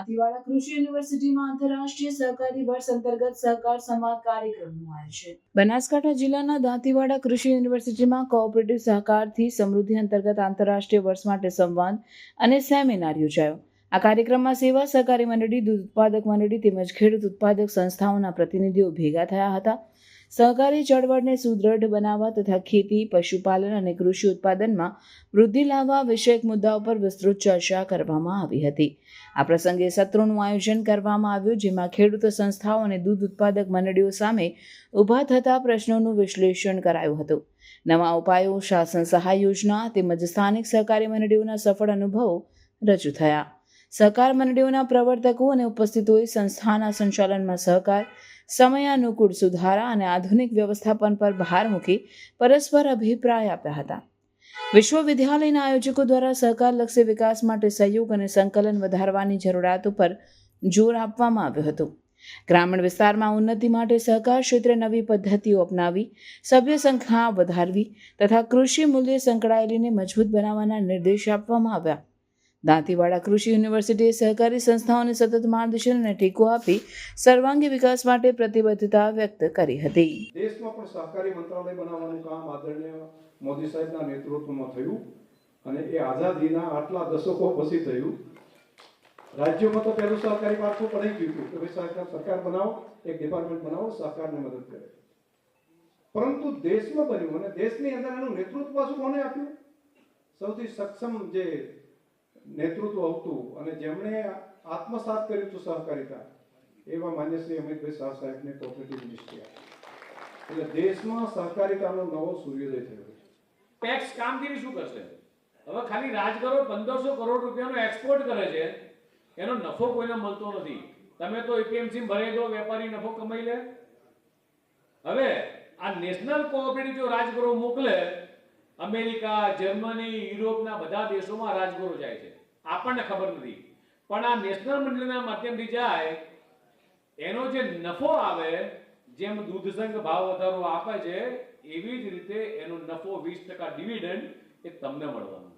દાંતીવાડા કૃષિ યુનિવર્સિટીમાં આંતરરાષ્ટ્રીય સહકારી વર્ષ અંતર્ગત સહકાર સંવાદ કાર્યક્રમનું આયોજન. બનાસકાંઠા જિલ્લાના દાંતીવાડા કૃષિ યુનિવર્સિટીમાં કોઓપરેટિવ સહકારથી સમૃદ્ધિ અંતર્ગત આંતરરાષ્ટ્રીય વર્ષ માટે સંવાદ અને સેમિનાર યોજાયો. આ કાર્યક્રમમાં સેવા સહકારી મંડળી, દૂધ ઉત્પાદક મંડળી તેમજ ખેડૂત ઉત્પાદક સંસ્થાઓના પ્રતિનિધિઓ ભેગા થયા હતા. સહકારી ચળવળને સુદૃઢ બનાવવા તથા ખેતી, પશુપાલન અને કૃષિ ઉત્પાદનમાં વૃદ્ધિ લાવવા વિષયક મુદ્દાઓ પર વિસ્તૃત ચર્ચા કરવામાં આવી હતી. આ પ્રસંગે સત્રોનું આયોજન કરવામાં આવ્યું, જેમાં ખેડૂત સંસ્થાઓ અને દૂધ ઉત્પાદક મંડળીઓ સામે ઊભા થતા પ્રશ્નોનું વિશ્લેષણ કરાયું હતું. નવા ઉપાયો, શાસન સહાય યોજના તેમજ સ્થાનિક સહકારી મંડળીઓના સફળ અનુભવો રજૂ થયા. સહકાર મંડળીઓના પ્રવર્તકો અને ઉપસ્થિતોએ સંસ્થાના સંચાલનમાં સહકાર, સમયાનુકૂળ સુધારા અને આધુનિક વ્યવસ્થાપન પર ભાર મૂકી પરસ્પર અભિપ્રાય આપ્યા હતા. વિશ્વવિદ્યાલયના આયોજકો દ્વારા સહકારલક્ષી વિકાસ માટે સહયોગ અને સંકલન વધારવાની જરૂરિયાત ઉપર જોર આપવામાં આવ્યું હતું. ગ્રામીણ વિસ્તારમાં ઉન્નતિ માટે સહકાર ક્ષેત્રે નવી પદ્ધતિઓ અપનાવી, સભ્ય સંખ્યા વધારવી તથા કૃષિ મૂલ્ય સંકળાયેલીને મજબૂત બનાવવાના નિર્દેશ આપવામાં આવ્યા. દાંતીવાડા કૃષિ યુનિવર્સિટીએ સહકારી સંસ્થાઓને સતત માર્ગદર્શન અને ટેકો આપી સર્વાંગી વિકાસ માટે પ્રતિબદ્ધતા વ્યક્ત કરી હતી. દેશમાં પણ સહકારી મંત્રાલય બનાવવાનું કામ આદરણીય મોદી સાહેબના નેતૃત્વમાં થયું અને એ આઝાદીના આટલા દશકો પછી થયું. રાજ્યોમાં તો પહેલું સહકારી પાછું પડી ગયું હતું કે ભાઈ સરકાર બનાવો, એક ડિપાર્ટમેન્ટ બનાવો, સહકારને મદદ કરે. પરંતુ દેશમાં બન્યું અને દેશની અંદર એનું નેતૃત્વ પાછું કોને આપ્યું? સૌથી સક્ષમ જે નેતૃત્વ હતું અને જેમણે આત્મસાત કર્યું હતું સહકારિતા, એવા માન્ય શ્રી અમિતભાઈ શાહ સાહેબને કોઓપરેટિવ મિનિસ્ટ્રી આપી. એટલે દેશમાં સહકારિતાનો નવો સૂર્યોદય થયો છે. ટેક્સ કામગીરી શું કરશે? હવે ખાલી રાજગરો 1500 કરોડ રૂપિયાનો એક્સપોર્ટ કરે છે, એનો નફો કોઈને મળતો નથી. તમે તો એપીએમસી ભરી દો, વેપારી નફો કમાઈ લે. હવે આ નેશનલ કોઓપરેટિવ જો રાજગરો મોકલે, અમેરિકા, જર્મની, યુરોપના બધા દેશોમાં રાજગરો જાય છે, આપણને ખબર નથી. પણ આ નેશનલ મંડળીના માધ્યમથી જાય, એનો જે નફો આવે, જેમ દૂધ સંઘ ભાવ વધારો આપે છે, એવી જ રીતે એનો નફો 20% ડિવિડન્ડ એ તમને મળવાનો.